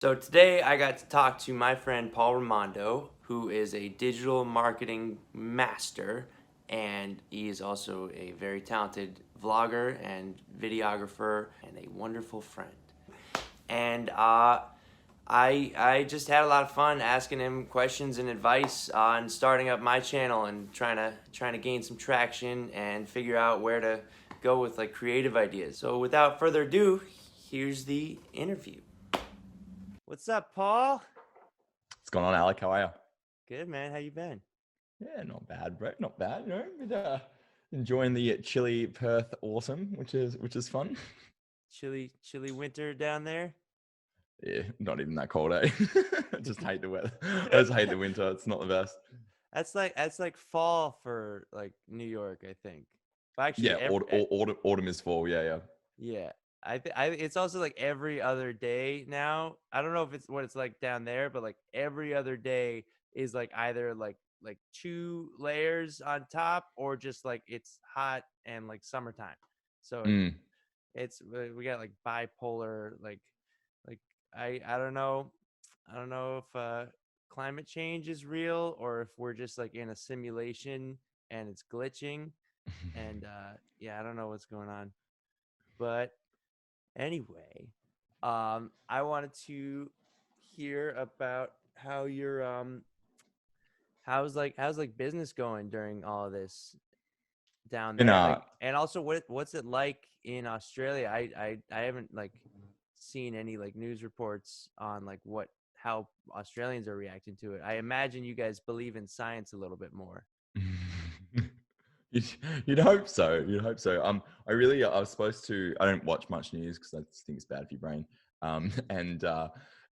So today I got to talk to my friend Paul Ramondo, who is a digital marketing master, and he is also a very talented vlogger and videographer and a wonderful friend. And I just had a lot of fun asking him questions and advice on starting up my channel and trying to gain some traction and figure out where to go with like creative ideas. So without further ado, here's the interview. What's up, Paul? What's going on, Alec? How are you? Good, man. How you been? Yeah, not bad, bro. Not bad. Enjoying the chilly Perth autumn, which is fun. Chilly winter down there. Yeah, not even that cold, eh? I just hate the weather. I just hate the winter. It's not the best. That's like fall for like New York, I think. But actually, Yeah, autumn is fall. Yeah. yeah, it's also like every other day now. I don't know if it's what it's like down there, but like every other day is like either like two layers on top or just like it's hot and like summertime. So Mm. it's we got like bipolar like I don't know. I don't know if climate change is real or if we're just like in a simulation and it's glitching. And yeah, I don't know what's going on. But anyway, I wanted to hear about how your how's like business going during all of this down And there, like, and also what's it like in Australia? I haven't like seen any like news reports on like what how Australians are reacting to it. I imagine you guys believe in science a little bit more. you'd, you'd hope so. You'd hope so. I was supposed to. I don't watch much news because I just think it's bad for your brain. And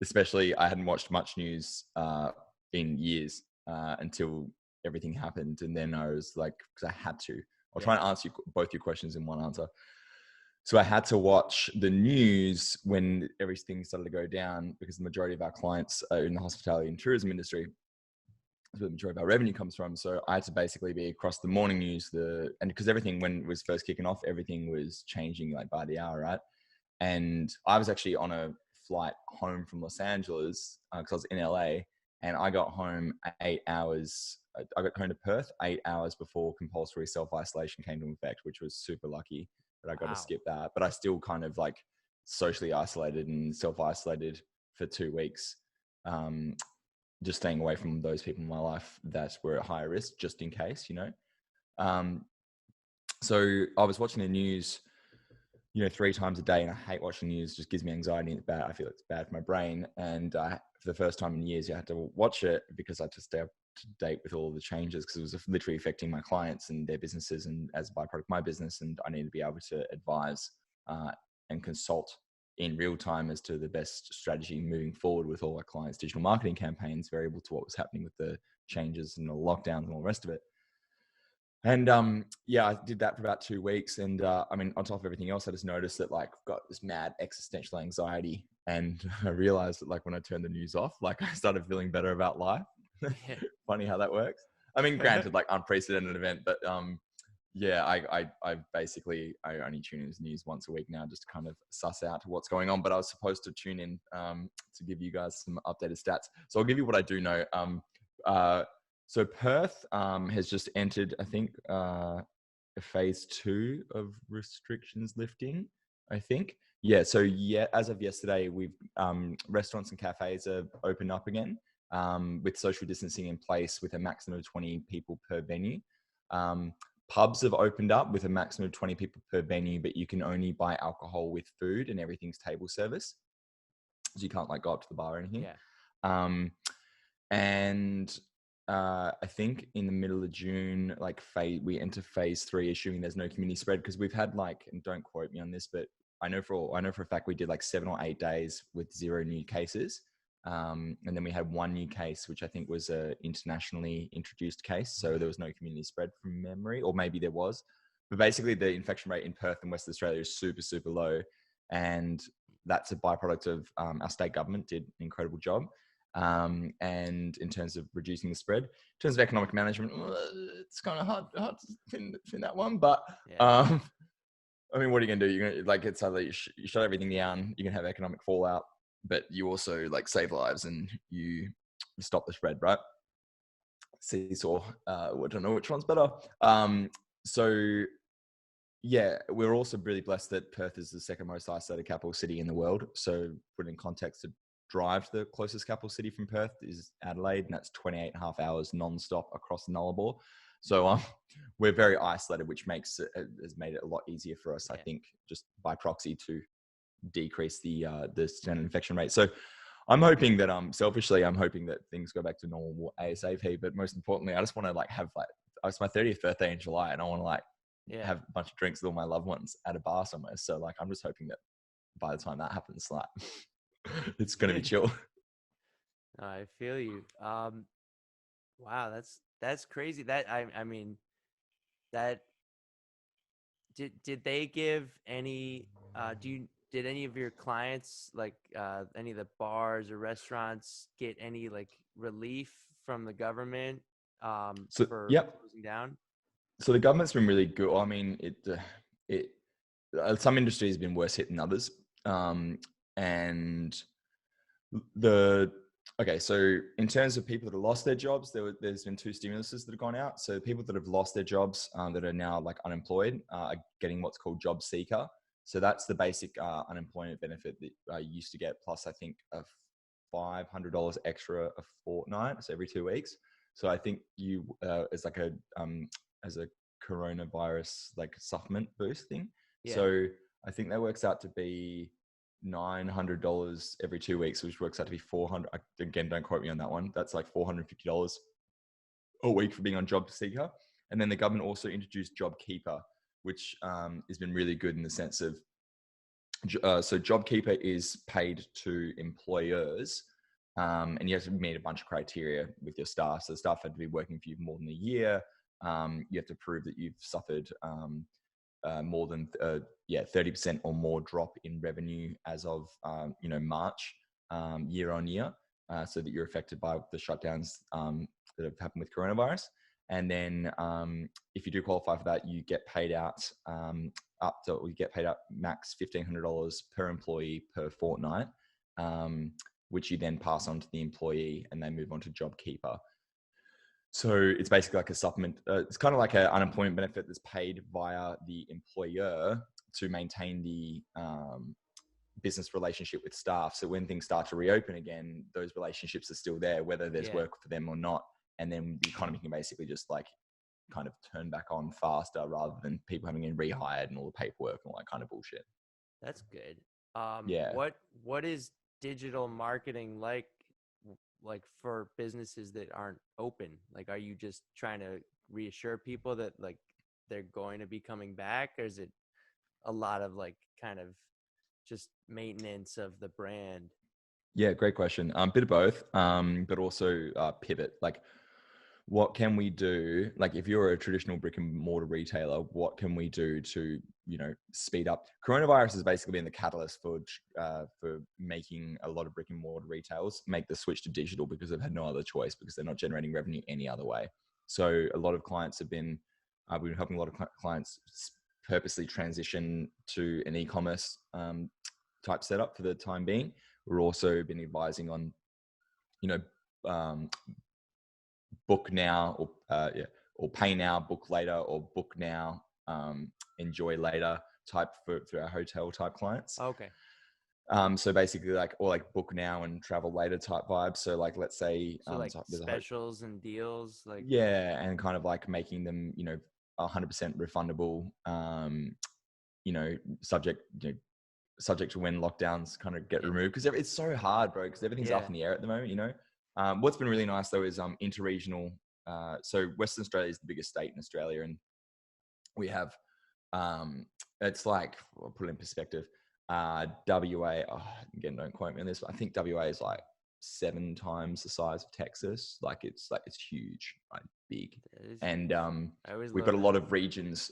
especially, I hadn't watched much news in years until everything happened, and then I was like, because I had to. I'll try Yeah. and answer both your questions in one answer. So I had to watch the news when everything started to go down because the majority of our clients are in the hospitality and tourism industry. That's where the majority of our revenue comes from. So I had to basically be across the morning news, and because everything when it was first kicking off, everything was changing like by the hour, right? And I was actually on a flight home from Los Angeles because I was in LA, and I got home 8 hours. I got home to Perth 8 hours before compulsory self isolation came into effect, which was super lucky that I got to Wow. skip that. But I still kind of like socially isolated and self isolated for 2 weeks. Um, just staying away from those people in my life that were at higher risk, just in case, you know. Um, so I was watching the news, 3 times a day, and I hate watching news. It just gives me anxiety. And it's bad. I feel it's bad for my brain. And for the first time in years, I had to watch it because I had to stay up to date with all the changes because it was literally affecting my clients and their businesses, and as a byproduct, my business. And I needed to be able to advise uh, and consult in real time as to the best strategy moving forward with all our clients' digital marketing campaigns, variable to what was happening with the changes and the lockdowns and all the rest of it. And yeah, I did that for about 2 weeks. And I mean, on top of everything else, I just noticed that like I've got this mad existential anxiety. And I realized that like when I turned the news off, like I started feeling better about life. Yeah. Funny how that works. I mean, granted, like unprecedented event, but yeah, I basically I only tune into news once a week now just to kind of suss out what's going on. But I was supposed to tune in to give you guys some updated stats. So I'll give you what I do know. Uh, so Perth has just entered, I think, phase 2 of restrictions lifting. I think, yeah. So yeah, as of yesterday, we've restaurants and cafes are open up again with social distancing in place, with a maximum of 20 people per venue. Um, Pubs have opened up with a maximum of 20 people per venue, but you can only buy alcohol with food, and everything's table service, so you can't like go up to the bar or anything. Yeah. Um, and I think in the middle of June, like we enter phase 3, assuming there's no community spread, because we've had like, and don't quote me on this, but I know for a fact we did like 7 or 8 days with 0 new cases. And then we had 1 new case, which I think was a internationally introduced case. So there was no community spread from memory, or maybe there was. But basically the infection rate in Perth and Western Australia is super, super low. And that's a byproduct of our state government did an incredible job. And in terms of reducing the spread, in terms of economic management, it's kind of hard to pin that one. But Yeah. I mean, what are you going to do? You're going to like, it's either you shut everything down, you can have economic fallout, but you also like save lives and you stop the spread, right? Seesaw. I don't know which one's better. So yeah, we're also really blessed that Perth is the second most isolated capital city in the world. So put in context, to drive to the closest capital city from Perth is Adelaide, and that's 28 and a half hours nonstop across Nullarbor. So we're very isolated, which has made it a lot easier for us, I think, just by proxy, to decrease the standard infection rate. So I'm hoping that selfishly, I'm hoping that things go back to normal ASAP. But most importantly, I just want to like have like, it's my 30th birthday in July, and I want to like have a bunch of drinks with all my loved ones at a bar somewhere. So like, I'm just hoping that by the time that happens, like it's going to be chill. I feel you. Wow, that's crazy. That I mean that did they give any did any of your clients, like any of the bars or restaurants, get any like relief from the government So for yep. closing down? So the government's been really good. I mean, it some industries have been worse hit than others. And the okay, so in terms of people that have lost their jobs, there's been two stimuluses that have gone out. So people that have lost their jobs, that are now like unemployed, are getting what's called job seeker. So that's the basic unemployment benefit that you used to get, plus I think a $500 extra a fortnight, so every 2 weeks. So I think you as a coronavirus like supplement boost thing. So I think that works out to be $900 every 2 weeks, which works out to be 400. Again, don't quote me on that one. That's like $450 a week for being on job seeker. And then the government also introduced job keeper, which has been really good in the sense of, so job keeper is paid to employers, and you have to meet a bunch of criteria with your staff. So the staff had to be working for you more than a year. You have to prove that you've suffered more than 30% or more drop in revenue as of March year on year, so that you're affected by the shutdowns that have happened with coronavirus. And then if you do qualify for that, you get paid out max $1,500 per employee per fortnight, which you then pass on to the employee, and they move on to JobKeeper. So it's basically like a supplement. It's kind of like an unemployment benefit that's paid via the employer to maintain the business relationship with staff. So when things start to reopen again, those relationships are still there, whether there's work for them or not. And then the economy can basically just like kind of turn back on faster, rather than people having been rehired and all the paperwork and all that kind of bullshit. That's good. Yeah. What is digital marketing like for businesses that aren't open? Like, are you just trying to reassure people that like they're going to be coming back, or is it a lot of like kind of just maintenance of the brand? Yeah, great question. Bit of both, but also pivot. Like, what can we do? Like, if you're a traditional brick and mortar retailer, what can we do to, speed up? Coronavirus has basically been the catalyst for making a lot of brick and mortar retailers make the switch to digital, because they've had no other choice, because they're not generating revenue any other way. So a lot of clients we've been helping a lot of clients purposely transition to an e-commerce type setup for the time being. We're also been advising on, book now, or pay now, book later, or book now, enjoy later type for our hotel type clients. Okay. So basically or book now and travel later type vibes. So like, let's say, specials and deals, like, and kind of like making them, 100% refundable, subject to when lockdowns kind of get removed, because it's so hard, bro, because everything's up in the air at the moment. What's been really nice though is interregional. So Western Australia is the biggest state in Australia, and we have it's like, I'll put it in perspective. WA, again, don't quote me on this, but I think WA is like 7 times the size of Texas. It's huge, right? Big. And we've got a lot of regions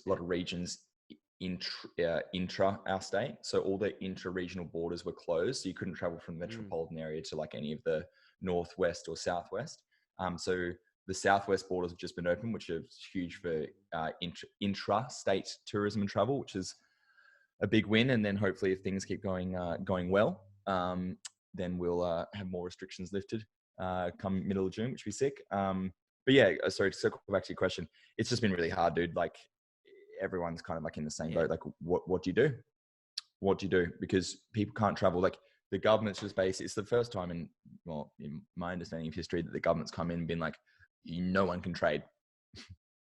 intra our state. So all the intra-regional borders were closed. So you couldn't travel from the metropolitan area to like any of the northwest or southwest. So the southwest borders have just been open, which is huge for intra-state tourism and travel, which is a big win. And then hopefully, if things keep going well, then we'll have more restrictions lifted come middle of June, which would be sick. But yeah, sorry to circle back to your question. It's just been really hard, dude. Like everyone's kind of like in the same boat. Like what do you do? What do you do? Because people can't travel. Like the government's just basically, it's the first time in my understanding of history that the government's come in and been like, no one can trade.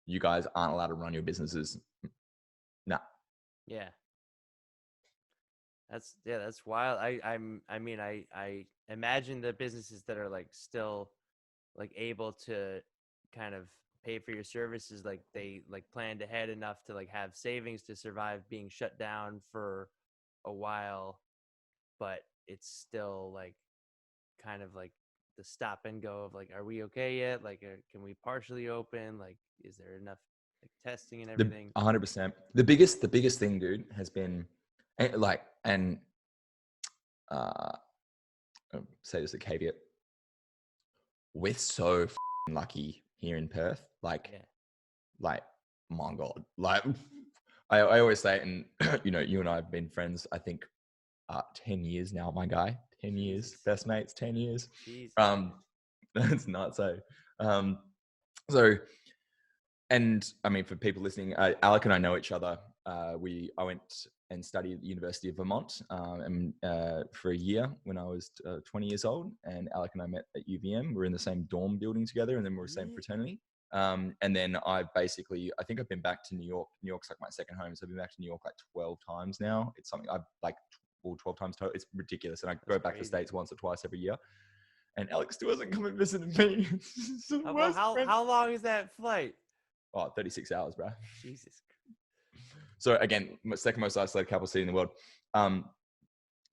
You guys aren't allowed to run your businesses. Nah. Yeah. That's wild. I imagine the businesses that are like still like able to kind of pay for your services, like they like planned ahead enough to like have savings to survive being shut down for a while, but it's still like kind of like the stop and go of like, are we okay yet? Like, can we partially open? Like, is there enough like testing and The everything? 100%. The biggest thing, dude, has been and I'll say this a caveat. We're so lucky here in Perth. Like, my God, like I always say it, and you and I have been friends, I think 10 years now, my guy. 10 years, best mates, 10 years. Jesus. That's nuts. So, and I mean, for people listening, Alec and I know each other. I went and studied at the University of Vermont for a year when I was 20 years old. And Alec and I met at UVM. We're in the same dorm building together, and then we're the same fraternity. And then I think I've been back to New York. New York's like my second home. So I've been back to New York like 12 times now. It's something I've like 12 times total. It's ridiculous. And I go back to the States once or twice every year. And Alex still hasn't come and visited me. How long is that flight? 36 hours, bro. Jesus. So again, second most isolated capital city in the world.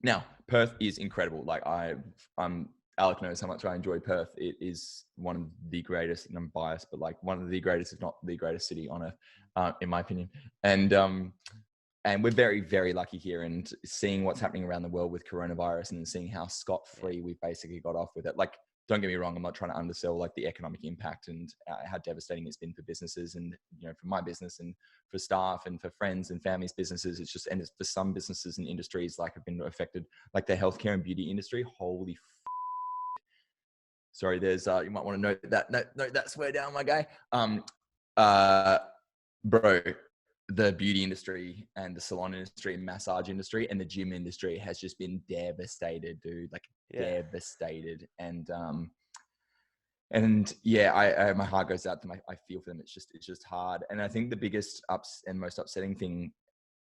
Now, Perth is incredible. Like Alec knows how much I enjoy Perth. It is one of the greatest, and I'm biased, but like one of the greatest, if not the greatest city on earth, in my opinion. And we're very, very lucky here, and seeing what's happening around the world with coronavirus and seeing how scot-free we've basically got off with it. Like, don't get me wrong, I'm not trying to undersell like the economic impact and how devastating it's been for businesses and, for my business and for staff and for friends and families' businesses. It's just, and for some businesses and industries like have been affected, like the healthcare and beauty industry. Holy sorry, there's, you might want to note that swear down, my guy. Bro, the beauty industry and the salon industry and massage industry and the gym industry has just been devastated, dude. Like devastated. And yeah, I my heart goes out to I feel for them. It's just hard. And I think the biggest and most upsetting thing,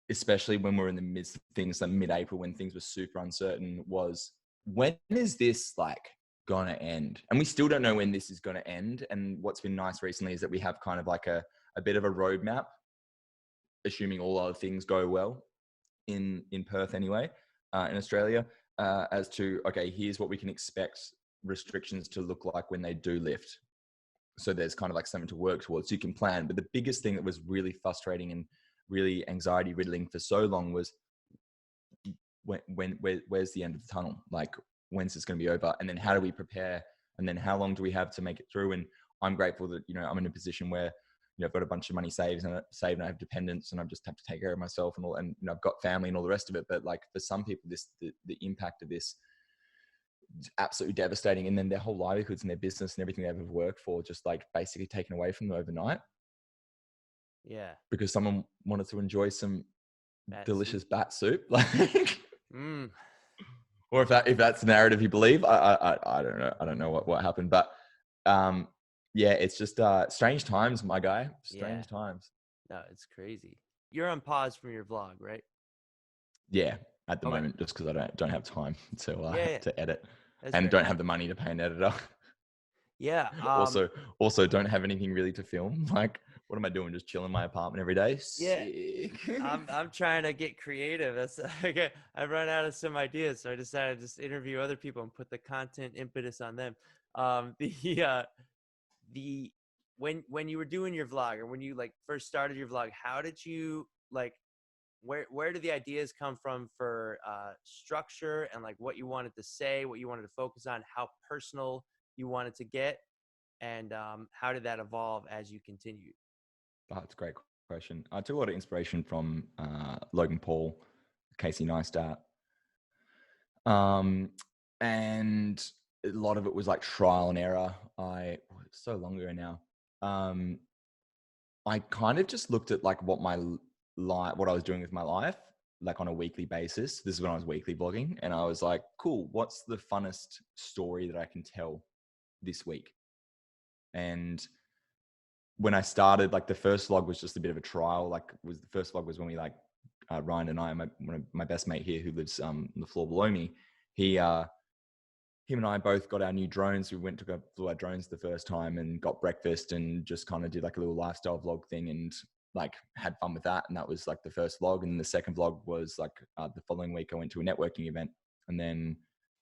especially when we're in the midst of things like mid-April when things were super uncertain, was when is this like gonna end? And we still don't know when this is gonna end. And what's been nice recently is that we have kind of like a bit of a roadmap, assuming all other things go well in Perth anyway, in Australia, as to, okay, here's what we can expect restrictions to look like when they do lift. So there's kind of like something to work towards. You can plan. But the biggest thing that was really frustrating and really anxiety riddling for so long was where's the end of the tunnel? Like, when's this going to be over? And then how do we prepare? And then how long do we have to make it through? And I'm grateful that, I'm in a position where, I've got a bunch of money saved and I have dependents and I just have to take care of myself and all, and I've got family and all the rest of it. But like for some people, the impact of this is absolutely devastating. And then their whole livelihoods and their business and everything they've ever worked for, just like basically taken away from them overnight. Yeah. Because someone wanted to enjoy some delicious bat soup. Like, or if that's the narrative you believe, I don't know. I don't know what happened, but, yeah, it's just strange times, my guy. Strange times. No, it's crazy. You're on pause from your vlog, right? Yeah, at the moment, just because I don't have time to edit, That's and fair. don't have the money to pay an editor. Yeah. Also don't have anything really to film. Like, what am I doing? Just chilling in my apartment every day? Sick. I'm trying to get creative. That's I run out of some ideas, so I decided to just interview other people and put the content impetus on them. When you were doing your vlog, or when you like first started your vlog, how did you like where did the ideas come from for structure and like what you wanted to say, what you wanted to focus on, how personal you wanted to get, and how did that evolve as you continued? That's a great question. I took a lot of inspiration from Logan Paul, Casey Neistat. and a lot of it was like trial and error. It's so long ago now. I kind of just looked at like what what I was doing with my life, like on a weekly basis. This is when I was weekly blogging, and I was like, cool, what's the funnest story that I can tell this week? And when I started, like the first vlog was just a bit of a trial. The first vlog was when we Ryan and I, my best mate here who lives on the floor below me, him and I both got our new drones. We went to go flew our drones the first time and got breakfast and just kind of did like a little lifestyle vlog thing and like had fun with that. And that was like the first vlog. And the second vlog was like the following week I went to a networking event. And then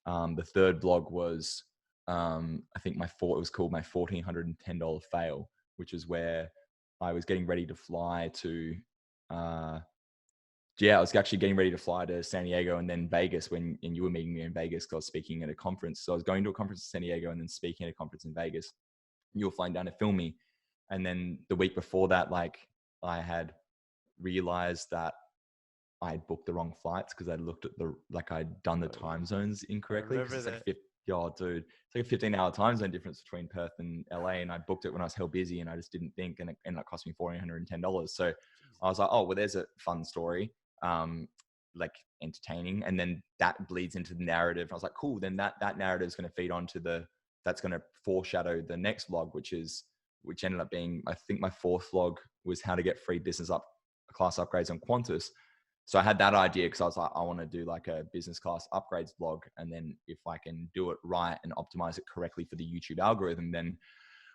the third vlog was I think it was called my $1,410 fail, which is where I was getting ready to fly to I was actually getting ready to fly to San Diego and then Vegas and you were meeting me in Vegas because I was speaking at a conference. So I was going to a conference in San Diego and then speaking at a conference in Vegas. You were flying down to film me. And then the week before that, like I had realized that I had booked the wrong flights because I looked at I'd done the time zones incorrectly. Remember that. Dude, it's like a 15-hour time zone difference between Perth and LA. And I booked it when I was hell busy and I just didn't think, and it ended up costing me $1,410. So I was like, oh, well, there's a fun story. Like entertaining, and then that bleeds into the narrative. I was like, cool, then that narrative is going to feed onto that's going to foreshadow the next vlog, which ended up being, I think my fourth vlog was how to get free business class upgrades on QANTAS. So I had that idea because I was like, I want to do like a business class upgrades vlog, and then if I can do it right and optimize it correctly for the YouTube algorithm, then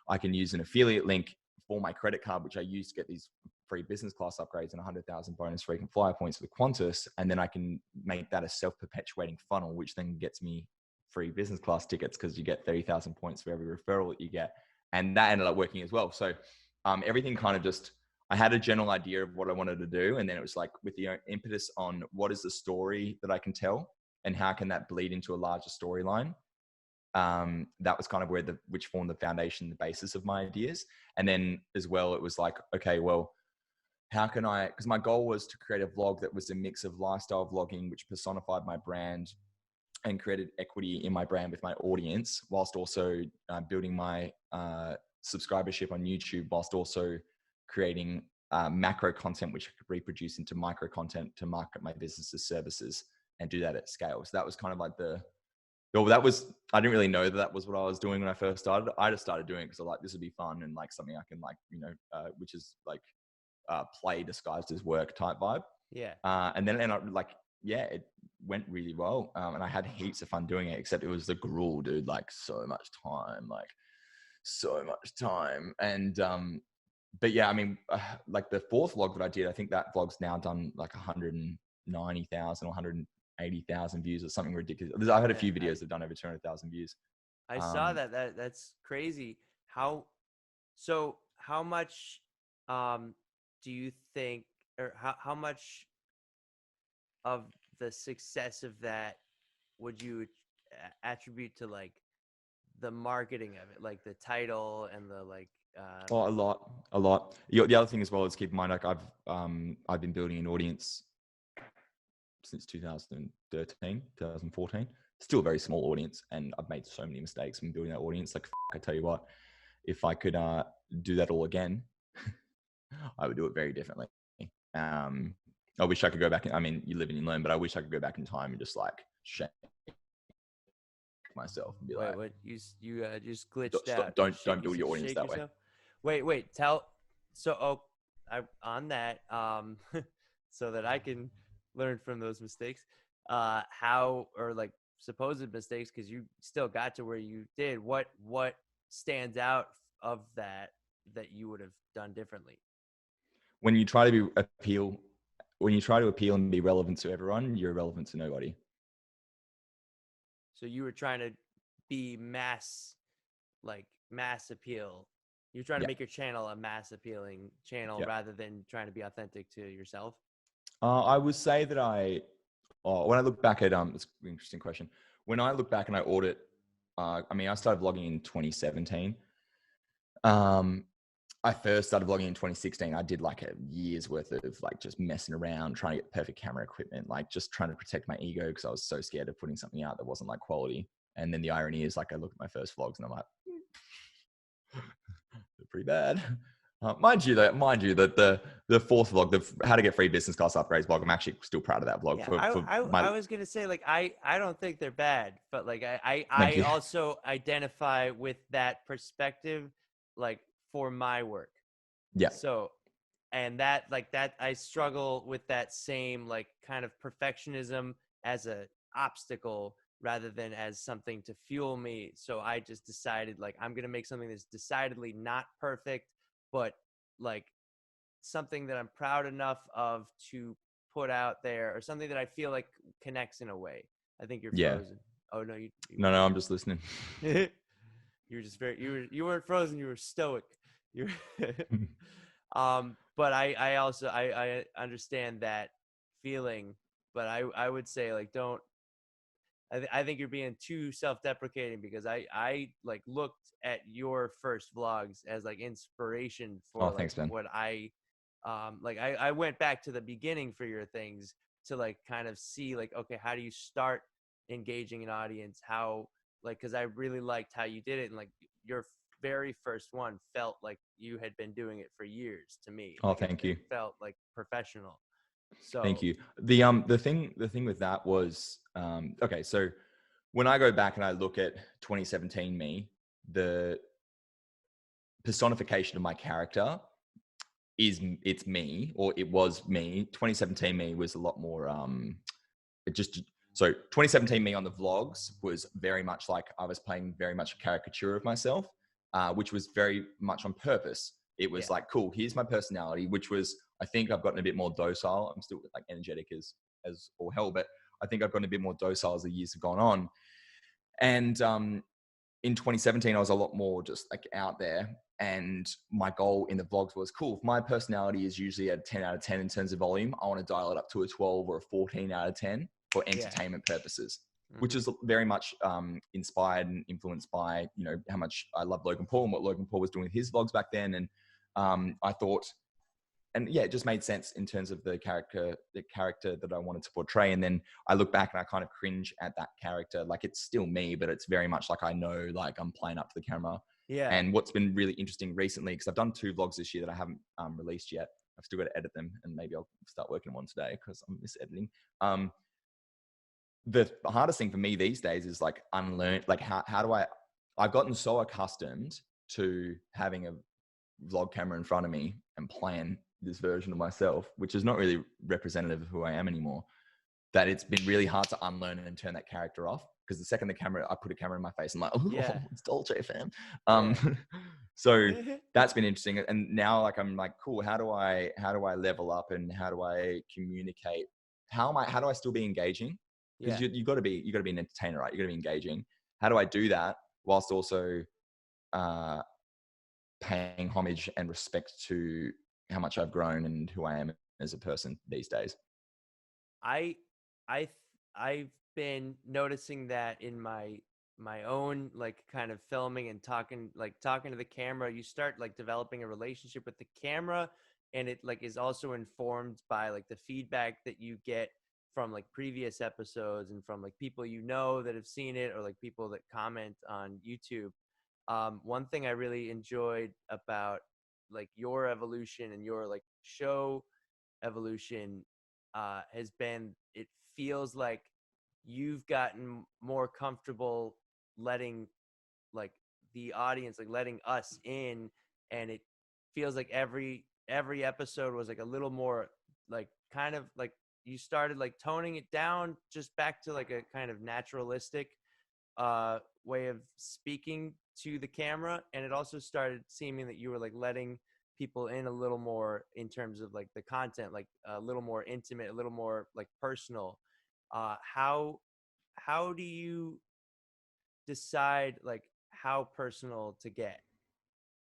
I can use an affiliate link for my credit card, which I use to get these free business class upgrades and 100,000 bonus frequent flyer points for the QANTAS. And then I can make that a self-perpetuating funnel, which then gets me free business class tickets because you get 30,000 points for every referral that you get. And that ended up working as well. So everything kind of I had a general idea of what I wanted to do. And then it was like with the impetus on what is the story that I can tell and how can that bleed into a larger storyline. That was kind of which formed the foundation, the basis of my ideas. And then as well, it was like, okay, well, how can because my goal was to create a vlog that was a mix of lifestyle vlogging, which personified my brand and created equity in my brand with my audience, whilst also building my subscribership on YouTube, whilst also creating macro content, which I could reproduce into micro content to market my business's services and do that at scale. So that was kind of like I didn't really know that was what I was doing when I first started. I just started doing it because I was like, this would be fun and like something I can which is like play disguised as work type vibe. Yeah. And then it ended up it went really well. And I had heaps of fun doing it, except it was the gruel, dude, like so much time. And, but yeah, I mean, like the fourth vlog that I did, I think that vlog's now done like 190,000 or 180,000 views or something ridiculous. I've had a few videos that have done over 200,000 views. I saw that's crazy. How much do you think, or how much of the success of that would you attribute to like the marketing of it, like the title and the like? A lot. The other thing as well is keep in mind, like I've been building an audience since 2013, 2014. Still a very small audience, and I've made so many mistakes when building that audience. Like, I tell you what, if I could do that all again, I would do it very differently. I wish I could go back. I mean, you live and you learn, but I wish I could go back in time and just like shake myself and be like, what you just glitched out. Don't build your audience that yourself? way. Wait, on that, so that I can learn from those mistakes, how, or like supposed mistakes, because you still got to where you did. What stands out of that you would have done differently? When you try to appeal and be relevant to everyone, you're relevant to nobody. So you were trying to be mass appeal. You're trying to make your channel a mass appealing channel rather than trying to be authentic to yourself. I would say that when I look back at, it's an interesting question. When I look back and I audit, I started vlogging in 2017. I first started vlogging in 2016. I did like a year's worth of like just messing around, trying to get perfect camera equipment, like just trying to protect my ego because I was so scared of putting something out that wasn't like quality. And then the irony is like, I look at my first vlogs and I'm like, they're pretty bad. Mind you that the fourth vlog, the how to get free business class upgrades vlog, I'm actually still proud of that vlog Yeah, for my. I was gonna say, like, I don't think they're bad, but like Thank I you. also identify with that perspective, like, for my work. Yeah. So, and that, like, that I struggle with that same, like, kind of perfectionism as a obstacle rather than as something to fuel me. So I just decided, like, I'm gonna make something that's decidedly not perfect, but like something that I'm proud enough of to put out there, or something that I feel like connects in a way. I think you're Yeah. frozen. Oh no, you No, weren't. no, I'm just listening. You were just you weren't frozen. You were stoic. You. But I also I understand that feeling, but I would say, like, don't. I think you're being too self-deprecating, because I like looked at your first vlogs as like inspiration Oh, for like thanks, Ben. what like I went back to the beginning for your things to like kind of see, like, okay, how do you start engaging an audience? How, like, because I really liked how you did it, and like your very first one felt like you had been doing it for years to me. Oh, Like thank it you. felt like professional. Thank So you. The thing with that was, okay, so when I go back and I look at 2017 me, the personification of my character it's me, or it was me. 2017 me was a lot more it just so 2017 me on the vlogs was very much like I was playing very much a caricature of myself, which was very much on purpose. It yeah, was like, cool, here's my personality, which was, I think I've gotten a bit more docile. I'm still like energetic as all hell, but I think I've gotten a bit more docile as the years have gone on. And in 2017, I was a lot more just like out there. And my goal in the vlogs was, cool, if my personality is usually at a 10 out of 10 in terms of volume, I want to dial it up to a 12 or a 14 out of 10 for yeah. entertainment purposes, which Mm-hmm. is very much inspired and influenced by, how much I love Logan Paul and what Logan Paul was doing with his vlogs back then. And I thought, and yeah, it just made sense in terms of the character that I wanted to portray. And then I look back and I kind of cringe at that character. Like, it's still me, but it's very much like, I know, like, I'm playing up to the camera. Yeah. And what's been really interesting recently, because I've done 2 vlogs this year that I haven't released yet. I've still got to edit them, and maybe I'll start working on one today because I'm editing. The hardest thing for me these days is like unlearn, like how do I've gotten so accustomed to having a vlog camera in front of me and playing this version of myself, which is not really representative of who I am anymore, that it's been really hard to unlearn and turn that character off. Because the second I put a camera in my face, I'm like, oh, Yeah. it's Dolce, fam. Yeah. So that's been interesting. And now, like, I'm like, cool, how do I level up, and how do I communicate? How do I still be engaging? Because Yeah. you got to be an entertainer, right? You got to be engaging. How do I do that whilst also uh, paying homage and respect to how much I've grown and who I am as a person these days? I I I've been noticing that in my own, like, kind of filming and talking to the camera. You start like developing a relationship with the camera, and it like is also informed by like the feedback that you get from like previous episodes and from like people that have seen it, or like people that comment on YouTube. One thing I really enjoyed about like your evolution and your like show evolution has been, it feels like you've gotten more comfortable letting like the audience, like letting us in, and it feels like every episode was like a little more like kind of like you started like toning it down just back to like a kind of naturalistic way of speaking to the camera, and it also started seeming that you were like letting people in a little more in terms of like the content, like a little more intimate, a little more like personal. How do you decide like how personal to get?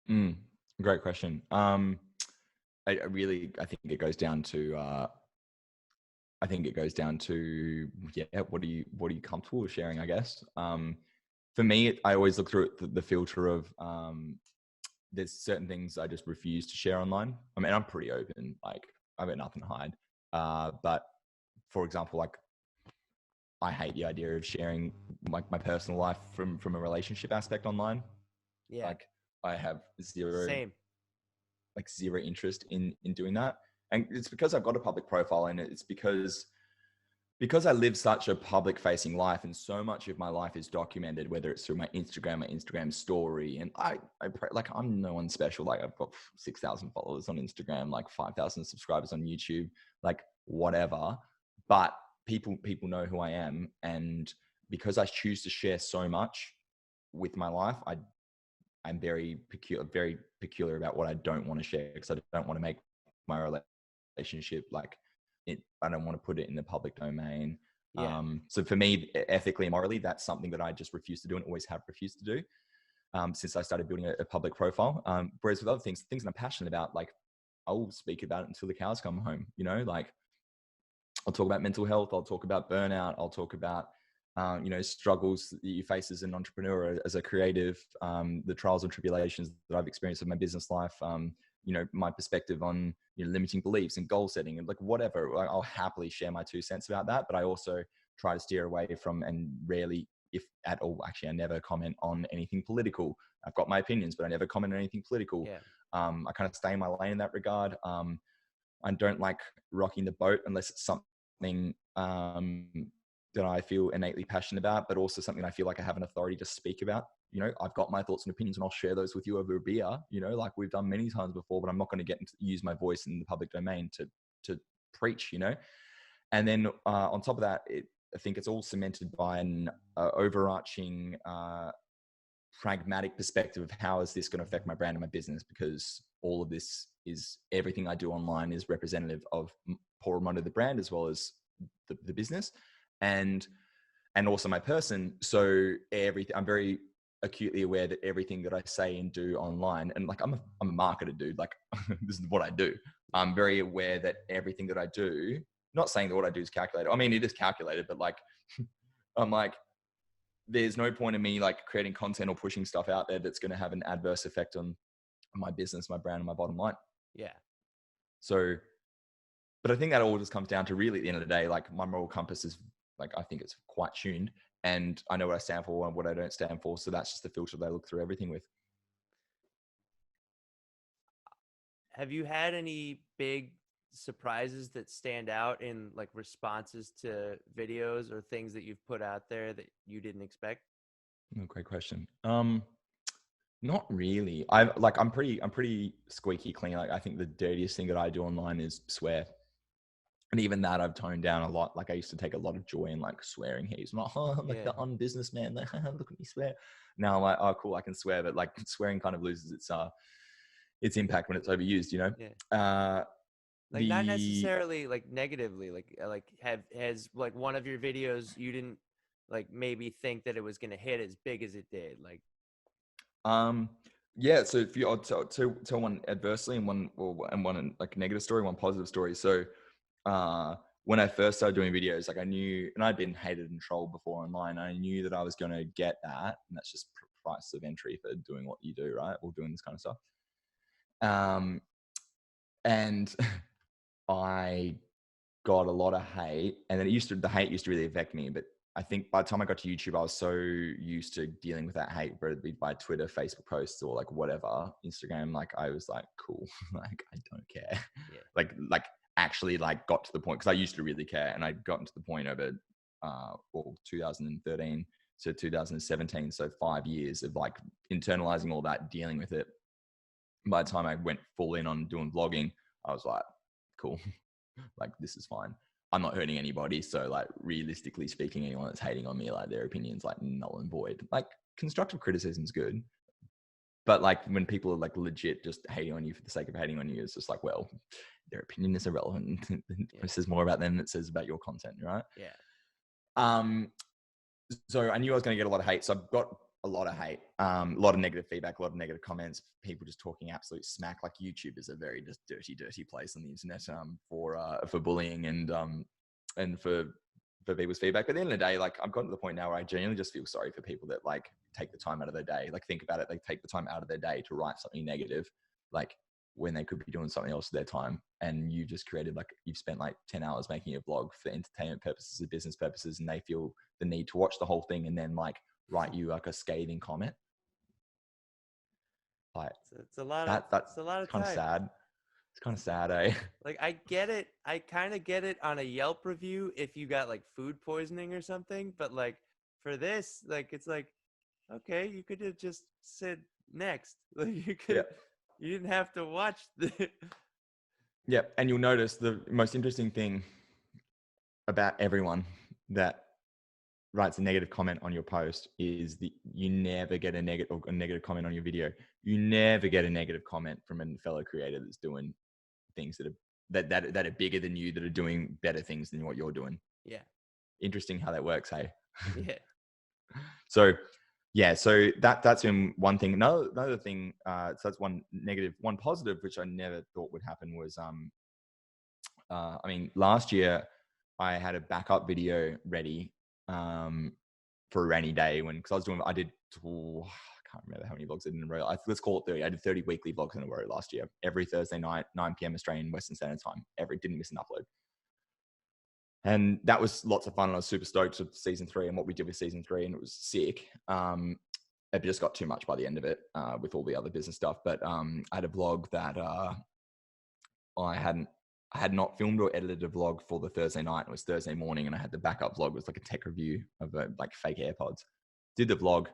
Mm, great question. I think it goes down to yeah, what are you comfortable with sharing, I guess. For me, I always look through the filter of there's certain things I just refuse to share online. I mean, I'm pretty open, like, I've got nothing to hide. But for example, like, I hate the idea of sharing my personal life from a relationship aspect online. Yeah. Like I have Same. zero interest in doing that. And it's because I've got a public profile, and it's because I live such a public facing life, and so much of my life is documented, whether it's through my Instagram story. And like, I'm no one special. Like I've got 6,000 followers on Instagram, like 5,000 subscribers on YouTube, like whatever. But people know who I am. And because I choose to share so much with my life, I'm very peculiar about what I don't want to share, because I don't want to make my relationship like it. I don't want to put it in the public domain. Yeah. So for me, ethically and morally, that's something that I just refuse to do, and always have refused to do since I started building a public profile. Whereas with other things that I'm passionate about, like I'll speak about it until the cows come home. You know, like I'll talk about mental health. I'll talk about burnout. I'll talk about struggles that you face as an entrepreneur, as a creative, the trials and tribulations that I've experienced in my business life, my perspective on limiting beliefs and goal setting, and like whatever. I'll happily share my 2 cents about that, but I also try to steer away from, and rarely, if at all, actually, I never comment on anything political. I've got my opinions, but I never comment on anything political. Yeah. I kind of stay in my lane in that regard. I don't like rocking the boat unless it's something that I feel innately passionate about, but also something I feel like I have an authority to speak about. I've got my thoughts and opinions, and I'll share those with you over a beer, like we've done many times before, but I'm not going to use my voice in the public domain to preach, And then on top of that, I think it's all cemented by an overarching pragmatic perspective of how is this going to affect my brand and my business, because all of this is, everything I do online is representative of Paul Ramondo, the brand, as well as the business, and also my person. So I'm very acutely aware that everything that I say and do online, and like I'm a marketer, dude, like this is what I do. I'm very aware that everything that I do, not saying that what I do is calculated. I mean, it is calculated, but like I'm like, there's no point in me like creating content or pushing stuff out there that's going to have an adverse effect on my business, my brand, and my bottom line. Yeah. So, but I think that all just comes down to, really, at the end of the day, like my moral compass is like, I think it's quite tuned, and I know what I stand for and what I don't stand for. So that's just the filter that I look through everything with. Have you had any big surprises that stand out in like responses to videos or things that you've put out there that you didn't expect? Oh, great question. Not really. I'm pretty squeaky clean. Like I think the dirtiest thing that I do online is swear. And even that I've toned down a lot. Like I used to take a lot of joy in like swearing heaps. I'm like, oh, I'm like the unbusinessman. Like, look at me swear. Now I'm like, oh, cool, I can swear, but like swearing kind of loses its impact when it's overused. Yeah. Like not necessarily like negatively. Like has like one of your videos you didn't like maybe think that it was gonna hit as big as it did. Like Yeah. So if I'll tell one adversely and one like negative story, one positive story. So when I first started doing videos, like I knew, and I'd been hated and trolled before online. I knew that I was going to get that, and that's just price of entry for doing what you do, right? Or doing this kind of stuff. And I got a lot of hate, and then the hate used to really affect me. But I think by the time I got to YouTube, I was so used to dealing with that hate, whether it be by Twitter, Facebook posts, or like whatever, Instagram. Like I was like, cool, like I don't care. Yeah. Like actually like got to the point, because I used to really care, and I'd gotten to the point over 2013 to 2017, so 5 years of like internalizing all that, dealing with it. By the time I went full in on doing vlogging, I was like, cool, like this is fine. I'm not hurting anybody. So like realistically speaking, anyone that's hating on me, like their opinion's like null and void. Like constructive criticism is good. But like when people are like legit just hating on you for the sake of hating on you, it's just like, well, their opinion is irrelevant. It says more about them than it says about your content, right? Yeah. So I knew I was going to get a lot of hate. So I've got a lot of hate, a lot of negative feedback, a lot of negative comments, people just talking absolute smack. Like YouTube is a very just dirty place on the internet for bullying and for people's feedback. But at the end of the day, like I've gotten to the point now where I genuinely just feel sorry for people that like take the time out of their day. Like think about it, they take the time out of their day to write something negative. Like when they could be doing something else with their time. And you just created like, you've spent like 10 hours making a vlog for entertainment purposes, or business purposes, and they feel the need to watch the whole thing and then like write you like a scathing comment. Like It's a lot of that's it's a lot of kind of time. sad. It's kind of sad, eh? Like I get it. I kind of get it on a Yelp review if you got like food poisoning or something, but like for this, like it's like okay, you could have just said next. Like Yeah. you didn't have to watch the Yeah. And you'll notice the most interesting thing about everyone that writes a negative comment on your post is that you never get a negative comment on your video. You never get a negative comment from a fellow creator that's doing things that are bigger than you, that are doing better things than what you're doing. Yeah. Interesting how that works, hey? Yeah. So yeah, so that's in one thing. Another thing, so that's one negative. One positive, which I never thought would happen, was I mean, last year I had a backup video ready for a rainy day because I did, I can't remember how many vlogs I did in a row. Let's call it 30. I did 30 weekly vlogs in a row last year, every Thursday night, 9 p.m. Australian Western Standard Time. Didn't miss an upload. And that was lots of fun. I was super stoked with season 3 and what we did with season 3, and it was sick. It just got too much by the end of it with all the other business stuff. But I had a vlog that I had not filmed or edited a vlog for the Thursday night. It was Thursday morning, and I had the backup vlog. It was like a tech review of like fake AirPods. Did the vlog,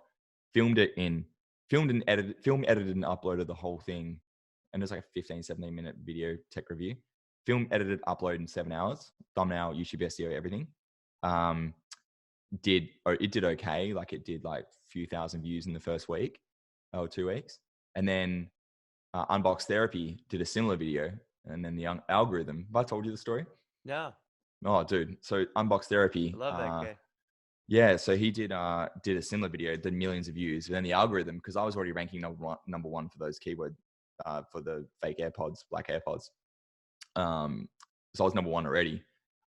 filmed, edited, and uploaded the whole thing. And it was like a 15, 17-minute video tech review. Filmed, edited, uploaded in 7 hours. Thumbnail, YouTube SEO, everything. It did okay. Like it did like a few thousand views in the first week or 2 weeks. And then Unbox Therapy did a similar video. And then the algorithm, have I told you the story? No. Oh, dude. So Unbox Therapy. I love that guy. Yeah. So he did a similar video, did millions of views. And then the algorithm, because I was already ranking number one for those keyword, for the fake AirPods, black AirPods. So I was number one already.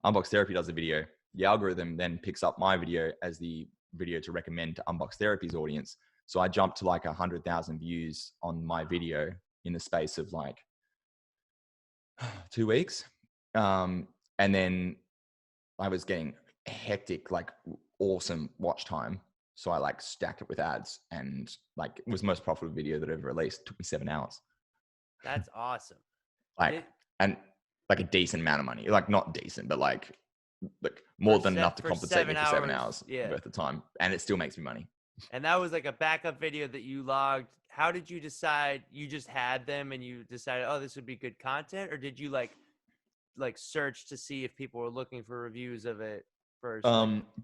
Unbox Therapy does a video. The algorithm then picks up my video as the video to recommend to Unbox Therapy's audience. So I jumped to like 100,000 views on my video in the space of like 2 weeks. And then I was getting hectic, like awesome watch time. So I like stacked it with ads, and like it was the most profitable video that I ever released. It took me 7 hours. That's awesome. And like a decent amount of money, like not decent, but like more than enough to compensate me for 7 hours worth of time. And it still makes me money. And that was like a backup video that you logged. How did you decide? You just had them and you decided, oh, this would be good content? Or did you like search to see if people were looking for reviews of it first?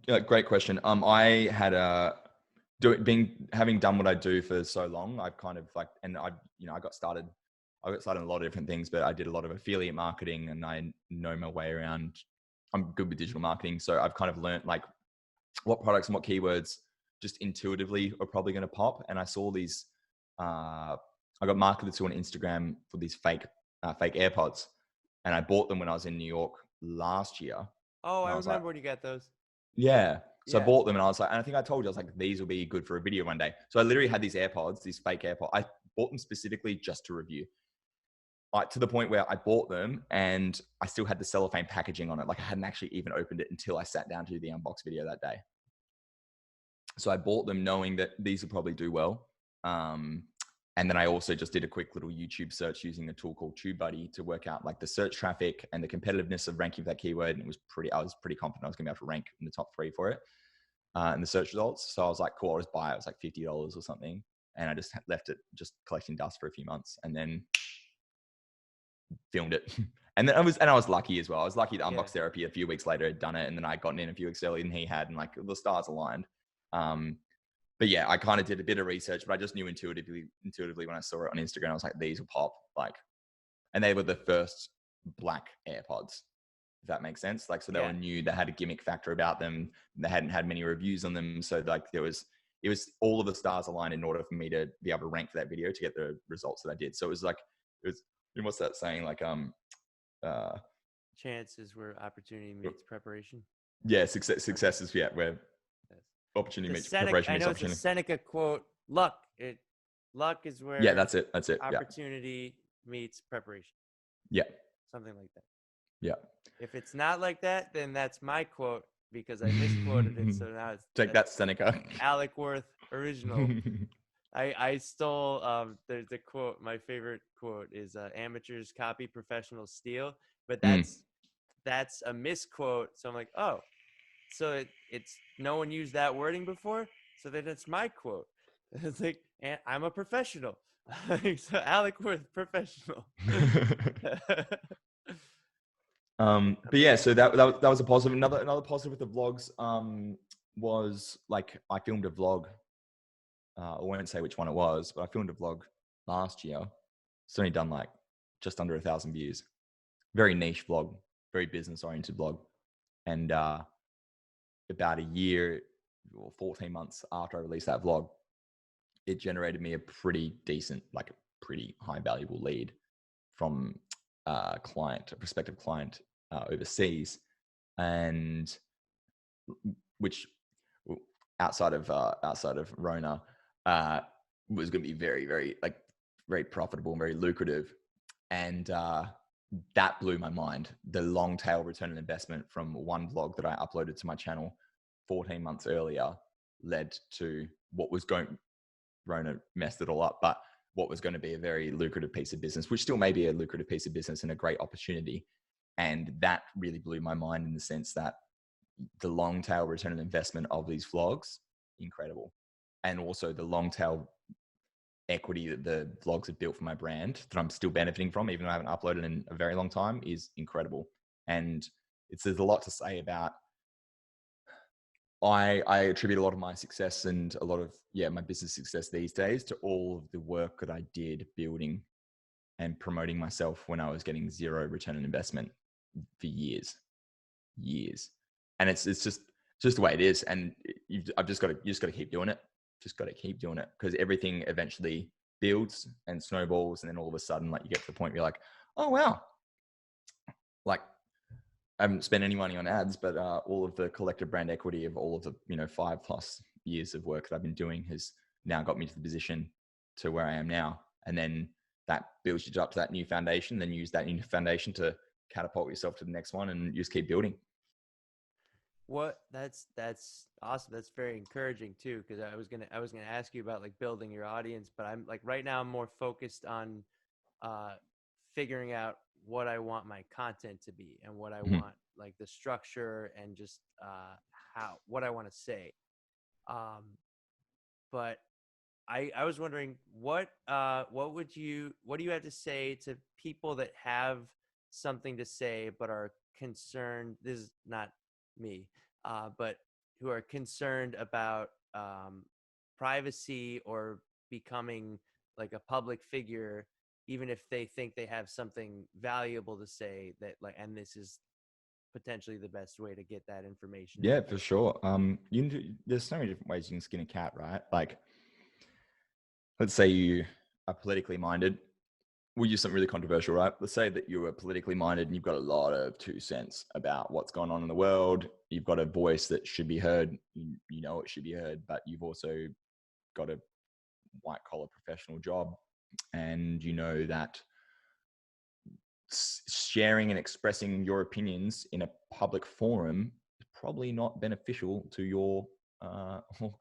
Yeah, great question. I had having done what I do for so long, I've kind of like, and I got started in a lot of different things, but I did a lot of affiliate marketing, and I know my way around. I'm good with digital marketing. So I've kind of learned like what products and what keywords just intuitively are probably going to pop. And I saw these, I got marketed to on Instagram for these fake AirPods, and I bought them when I was in New York last year. Oh, I remember when you got those. Yeah. So I bought them, and I was like, and I think I told you, I was like, these will be good for a video one day. So I literally had these AirPods, these fake AirPods. I bought them specifically just to review. To the point where I bought them and I still had the cellophane packaging on it. Like I hadn't actually even opened it until I sat down to do the unbox video that day. So I bought them knowing that these will probably do well. And then I also just did a quick little YouTube search using a tool called TubeBuddy to work out like the search traffic and the competitiveness of ranking for that keyword. And I was pretty confident I was going to be able to rank in the top 3 for it in the search results. So I was like, cool, I'll just buy it. It was like $50 or something. And I just left it just collecting dust for a few months, and then filmed it. And then I was lucky as well. I was lucky that Unbox Therapy a few weeks later had done it, and then I'd gotten in a few weeks earlier than he had, and like the stars aligned. But yeah, I kind of did a bit of research, but I just knew intuitively when I saw it on Instagram, I was like, these will pop. Like, and they were the first black AirPods, if that makes sense. Like, so they were new, they had a gimmick factor about them. They hadn't had many reviews on them. So like it was all of the stars aligned in order for me to be able to rank for that video to get the results that I did. So it was what's that saying? Like, chances where opportunity meets preparation. Yeah. Success is where opportunity meets preparation. I know it's a Seneca quote. Luck is where. Yeah, that's it. Opportunity meets preparation. Yeah. Something like that. Yeah. If it's not like that, then that's my quote because I misquoted it. So now Take that, Seneca. Alec Worth original. I stole there's a quote. My favorite quote is amateurs copy, professionals steal. But that's a misquote. So I'm like, oh, so it's no one used that wording before. So then it's my quote. It's like, and I'm a professional. So Alec Worth, professional. But yeah, so that was a positive. Another positive with the vlogs was like I filmed a vlog. I won't say which one it was, but I filmed a vlog last year. It's only done like just under 1,000 views. Very niche vlog, very business oriented vlog. And about a year or 14 months after I released that vlog, it generated me a pretty decent, like a pretty high valuable lead from a prospective client overseas, and which outside of Rona was going to be very, very like very profitable and very lucrative, and that blew my mind. The long tail return on investment from one vlog that I uploaded to my channel 14 months earlier led to what was going. Rona messed it all up, but what was going to be a very lucrative piece of business, which still may be a lucrative piece of business and a great opportunity. And that really blew my mind in the sense that the long tail return on investment of these vlogs, incredible. And also the long tail equity that the vlogs have built for my brand that I'm still benefiting from, even though I haven't uploaded in a very long time, is incredible. And there's a lot to say about. I attribute a lot of my success and a lot of my business success these days to all of the work that I did building and promoting myself when I was getting zero return on investment for years, and it's just the way it is. And you just got to keep doing it. Just got to keep doing it, because everything eventually builds and snowballs, and then all of a sudden, like, you get to the point where you're like, oh wow, like, I haven't spent any money on ads, but all of the collective brand equity of all of the 5+ years of work that I've been doing has now got me to the position to where I am now. And then that builds you up to that new foundation. Then use that new foundation to catapult yourself to the next one, and you just keep building. That's awesome. That's very encouraging too, because I was gonna ask you about like building your audience, but I'm like right now I'm more focused on figuring out what I want my content to be and what I want, like the structure and just what I want to say. But I was wondering what do you have to say to people that have something to say but are concerned? This is not me, but who are concerned about privacy or becoming like a public figure, even if they think they have something valuable to say, that like, and this is potentially the best way to get that information. Yeah, for sure. There's so many different ways you can skin a cat, right? Like, let's say you are politically minded. We'll use something really controversial, right? Let's say that you are politically minded and you've got a lot of 2 cents about what's going on in the world. You've got a voice that should be heard. You know it should be heard, but you've also got a white collar professional job, and you know that sharing and expressing your opinions in a public forum is probably not beneficial to your or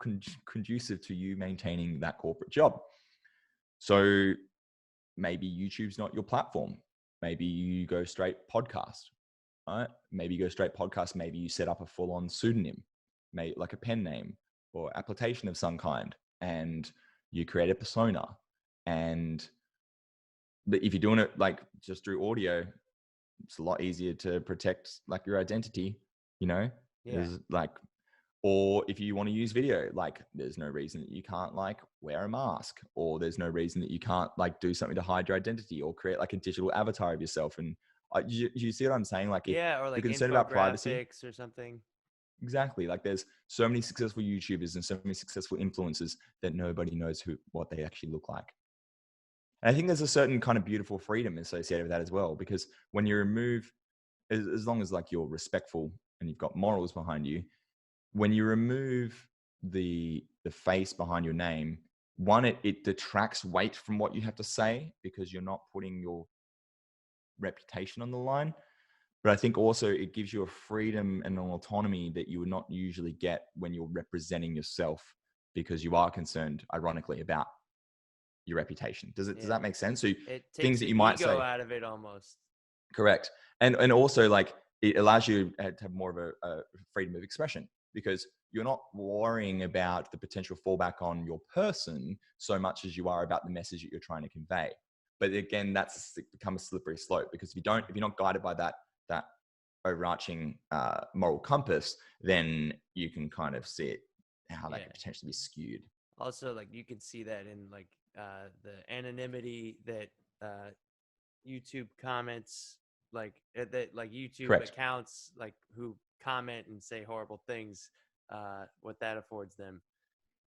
conducive to you maintaining that corporate job. So maybe YouTube's not your platform. Maybe you go straight podcast, right? Maybe you go straight podcast. Maybe you set up a full-on pseudonym, maybe like a pen name or application of some kind, and you create a persona. But if you're doing it like just through audio, it's a lot easier to protect like your identity, Yeah. There's like, or if you want to use video, like there's no reason that you can't like wear a mask, or there's no reason that you can't like do something to hide your identity or create like a digital avatar of yourself. And you see what I'm saying? Like, if Yeah, or like you're concerned about privacy, infographics or something. exactly. Like, there's so many successful YouTubers and so many successful influencers that nobody knows what they actually look like. And I think there's a certain kind of beautiful freedom associated with that as well, because when you remove, as long as like you're respectful and you've got morals behind you, when you remove the face behind your name, one, it detracts weight from what you have to say because you're not putting your reputation on the line. But I think also it gives you a freedom and an autonomy that you would not usually get when you're representing yourself, because you are concerned, ironically, about your reputation. Does Yeah. that make sense? So It things takes that the you might ego say, out of it almost. correct. And also, like, it allows you to have more of a freedom of expression, because you're not worrying about the potential fallback on your person so much as you are about the message that you're trying to convey. But again, that's become a slippery slope, because if you're not guided by that overarching moral compass, then you can kind of see it, how that Yeah. could potentially be skewed. Also, like, you can see that in like the anonymity that YouTube comments, like that, like YouTube Correct. accounts, like who comment and say horrible things, what that affords them,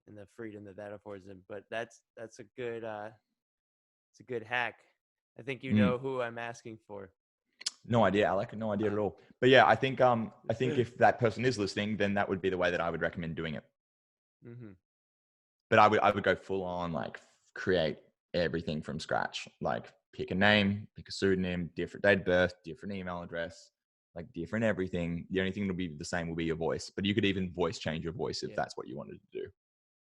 and the freedom that affords them. But that's a good it's a good hack. I think you Mm. know who I'm asking for. No idea, Alec. No idea at Uh, all. But yeah, I think if that person is listening, then that would be the way that I would recommend doing it. mm-hmm. But I would go full on, like, create everything from scratch. Like, pick a name, pick a pseudonym, different date of birth, different email address, like different everything. The only thing that'll be the same will be your voice. But you could even voice change your voice if Yeah. that's what you wanted to do.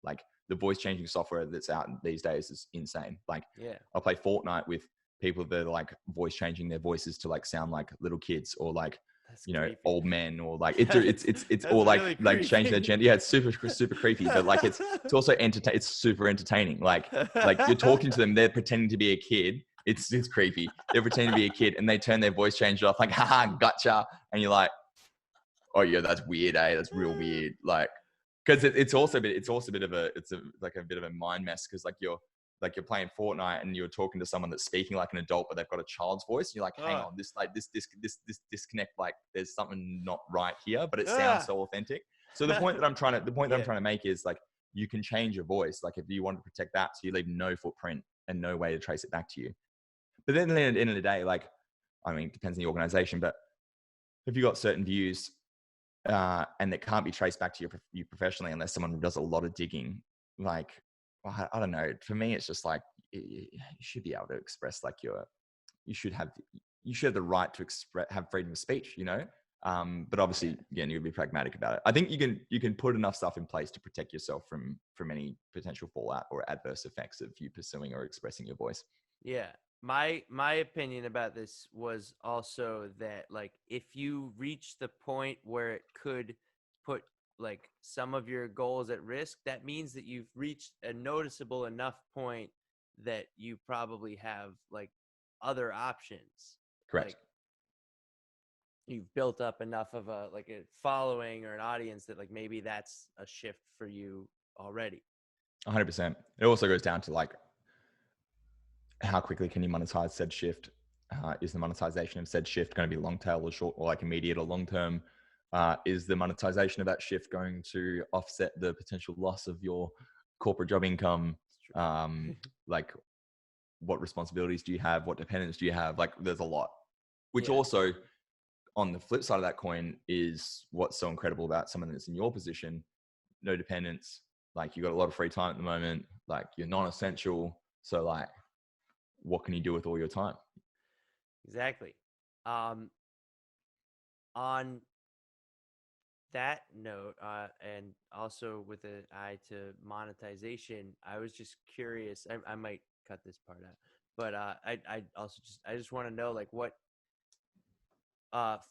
Like, the voice changing software that's out these days is insane. Like, Yeah. I'll play Fortnite with people that are like voice changing their voices to like sound like little kids, or like, That's creepy. old men, or like That's it's that's or really like change their creepy. gender. Yeah, it's super creepy, but like it's also it's super entertaining. Like you're talking to them, they're pretending to be a kid. It's creepy. They're pretending to be a kid, and they turn their voice changer off, like, haha, gotcha. And you're like, oh yeah, that's weird, eh? That's real weird. Like, because it's also a bit of a like a bit of a mind mess, because like you're playing Fortnite and you're talking to someone that's speaking like an adult, but they've got a child's voice. And you're like, hang on, this disconnect, like there's something not right here, but it sounds so authentic. So the point that I'm trying to make is, like, you can change your voice, like if you want to protect that, so you leave no footprint and no way to trace it back to you. But then at the end of the day, like, I mean, it depends on the organization, but if you got certain views and that can't be traced back to you professionally unless someone does a lot of digging, like, well, I don't know. For me, it's just like, you should be able to express, like, you should have the right to have freedom of speech, but obviously, again, you would be pragmatic about it. I think you can put enough stuff in place to protect yourself from any potential fallout or adverse effects of you pursuing or expressing your voice. Yeah. My opinion about this was also that, like, if you reach the point where it could put like some of your goals at risk, that means that you've reached a noticeable enough point that you probably have like other options. Correct. Like, you've built up enough of a following or an audience that, like, maybe that's a shift for you already. 100%. It also goes down to, like, how quickly can you monetize said shift? Is the monetization of said shift going to be long tail or short, or like immediate or long term? Is the monetization of that shift going to offset the potential loss of your corporate job income? Like, what responsibilities do you have? What dependents do you have? Like, there's a lot, which also, on the flip side of that coin, is what's so incredible about someone that's in your position. No dependents. Like, you got a lot of free time at the moment. Like, you're non-essential. So, like, what can you do with all your time? Exactly. On that note, and also with an eye to monetization, I was just curious. I might cut this part out, but I just want to know, like, what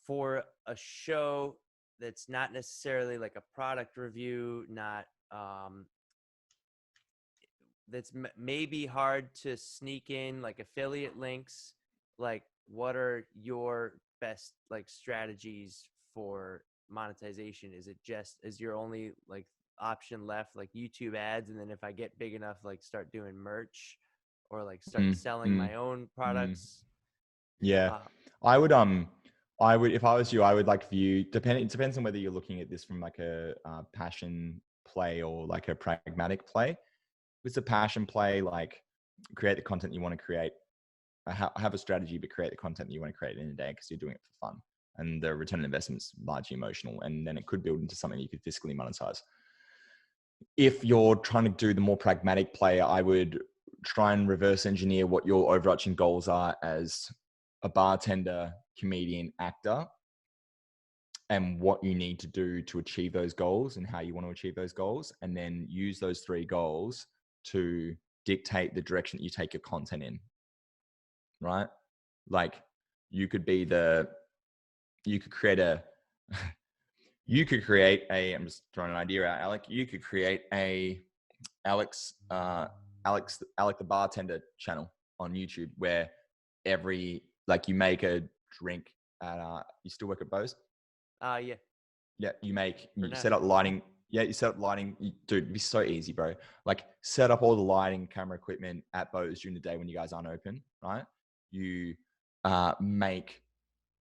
for a show that's not necessarily like a product review, not that's maybe hard to sneak in like affiliate links. Like, what are your best like strategies for monetization? Is your only like option left like YouTube ads, and then if I get big enough, like, start doing merch or like start selling my own products? Yeah, uh, I would if I was you, I would like view, it depends on whether you're looking at this from like a passion play or like a pragmatic play. If it's a passion play, like, create the content you want to create. Have a strategy, but create the content that you want to create in a day, because you're doing it for fun, and the return on investment is largely emotional, and then it could build into something that you could fiscally monetize. if you're trying to do the more pragmatic play, I would try and reverse engineer what your overarching goals are as a bartender, comedian, actor, and what you need to do to achieve those goals and how you want to achieve those goals. And then use those 3 goals to dictate the direction that you take your content in, right? Like you could be you could create a, I'm just throwing an idea out, Alec. You could create a Alec the bartender channel on YouTube where you make a drink at, you still work at Bose? Yeah. Yeah, For you now. set up lighting. Yeah, you set up lighting. Dude, it'd be so easy, bro. Like set up all the lighting, camera equipment at Bose during the day when you guys aren't open, right? You make,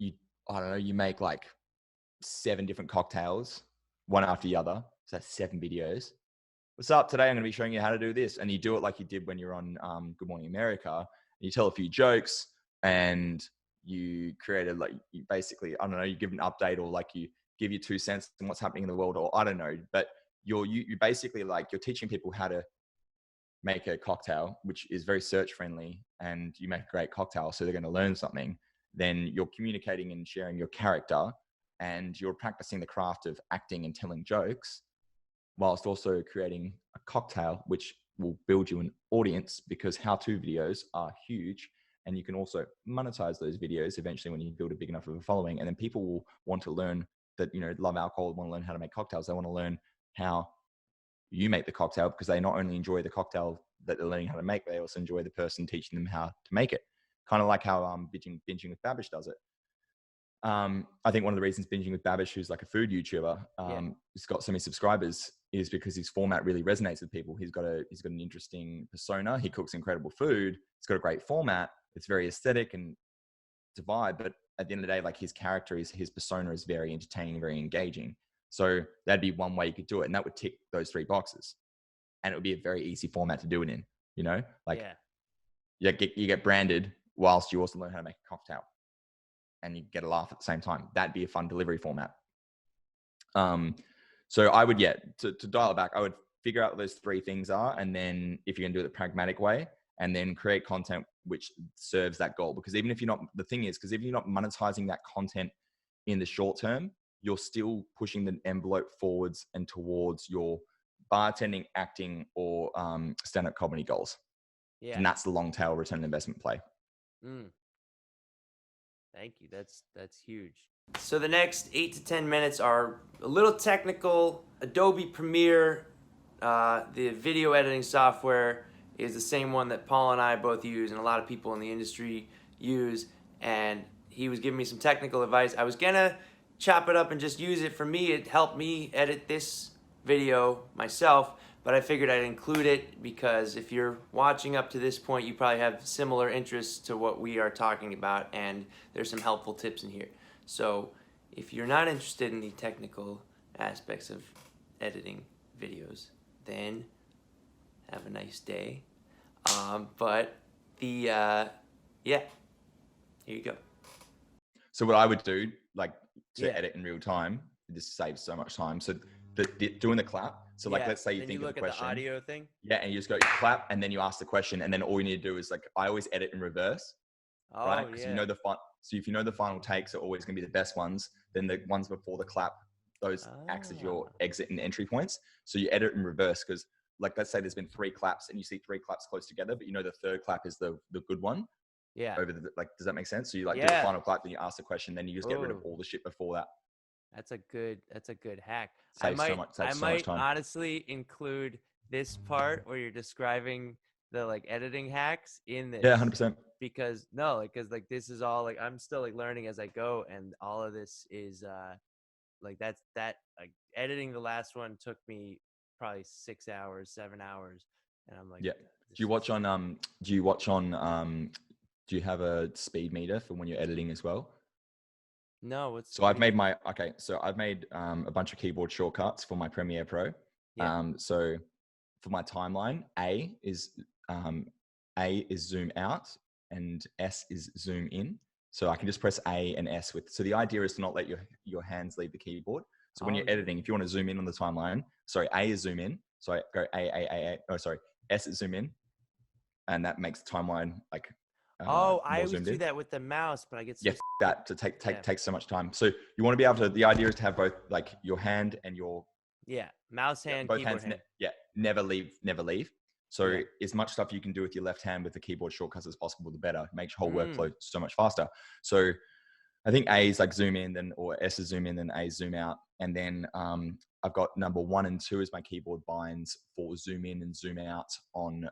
I don't know, you make like 7 different cocktails, one after the other. So that's 7 videos. What's up? Today I'm going to be showing you how to do this. And you do it like you did when you're on Good Morning America. And you tell a few jokes and you created you basically, I don't know, you give an update or like you give your 2 cents on what's happening in the world, or I don't know, but you basically like you're teaching people how to make a cocktail, which is very search friendly, and you make a great cocktail. So they're going to learn something. Then you're communicating and sharing your character, and you're practicing the craft of acting and telling jokes, whilst also creating a cocktail, which will build you an audience, because how-to videos are huge. And you can also monetize those videos eventually when you build a big enough of a following. And then people will want to learn that, love alcohol, want to learn how to make cocktails. They want to learn how you make the cocktail, because they not only enjoy the cocktail that they're learning how to make, but they also enjoy the person teaching them how to make it. Kind of like how Binging with Babish does it. I think one of the reasons Binging with Babish, who's like a food YouTuber, he's got so many subscribers, is because his format really resonates with people. He's got an interesting persona. He cooks incredible food. He's got a great format. It's very aesthetic and it's a vibe. But at the end of the day, like his persona is very entertaining, very engaging. So that'd be one way you could do it. And that would tick those 3 boxes. And it would be a very easy format to do it in, you get branded whilst you also learn how to make a cocktail. And you get a laugh at the same time. That'd be a fun delivery format. So I would, to dial it back, I would figure out what those 3 things are. And then if you're going to do it the pragmatic way, and then create content which serves that goal. Because even if you're not monetizing that content in the short term, you're still pushing the envelope forwards and towards your bartending, acting, or stand-up comedy goals. Yeah. And that's the long tail return on investment play. Thank you. That's huge. So the next 8 to 10 minutes are a little technical. Adobe Premiere, the video editing software, is the same one that Paul and I both use and a lot of people in the industry use. And he was giving me some technical advice. I was gonna chop it up and just use it for me. It helped me edit this video myself, but I figured I'd include it because if you're watching up to this point, you probably have similar interests to what we are talking about, and there's some helpful tips in here. So if you're not interested in the technical aspects of editing videos, then have a nice day. Here you go. So what I would do, to edit in real time, this saves so much time. So doing the clap. So let's say you think of the question. You look at the audio thing. Yeah, and you just go clap, and then you ask the question, and then all you need to do is I always edit in reverse. Oh, right? Because so if you know the final takes are always going to be the best ones, then the ones before the clap, those acts as your exit and entry points. So you edit in reverse, because let's say there's been 3 claps and you see 3 claps close together, but the third clap is the good one. Yeah. Does that make sense? So you do the final clap, then you ask the question, then you just get rid of all the shit before that. That's a good hack. Saves so much time. Honestly include this part where you're describing the editing hacks in this. Yeah, 100%. Because this is all I'm still learning as I go, and all of this is editing the last one took me probably 6 hours, 7 hours, and I'm like, yeah. Do you have a speed meter for when you're editing as well? No. I've made a bunch of keyboard shortcuts for my Premiere Pro. Yeah. So for my timeline, A is zoom out and S is zoom in. So I can just press A and S so the idea is to not let your hands leave the keyboard. So when you're editing, if you want to zoom in on the timeline, A is zoom in. So I go S zoom in, and that makes the timeline like Oh, I more always zoomed do in. that with the mouse, but I get so Yeah, that to yeah. takes so much time. So you want to be able to. The idea is to have both like your hand and your mouse hand, both keyboard hands. hand. Never leave, never leave. So Yeah. as much stuff you can do with your left hand with the keyboard shortcuts as possible, the better. It makes your whole Mm. workflow so much faster. So I think A is like zoom in, then or S is zoom in, then A is zoom out, and then I've got number 1 and 2 as my keyboard binds for zoom in and zoom out on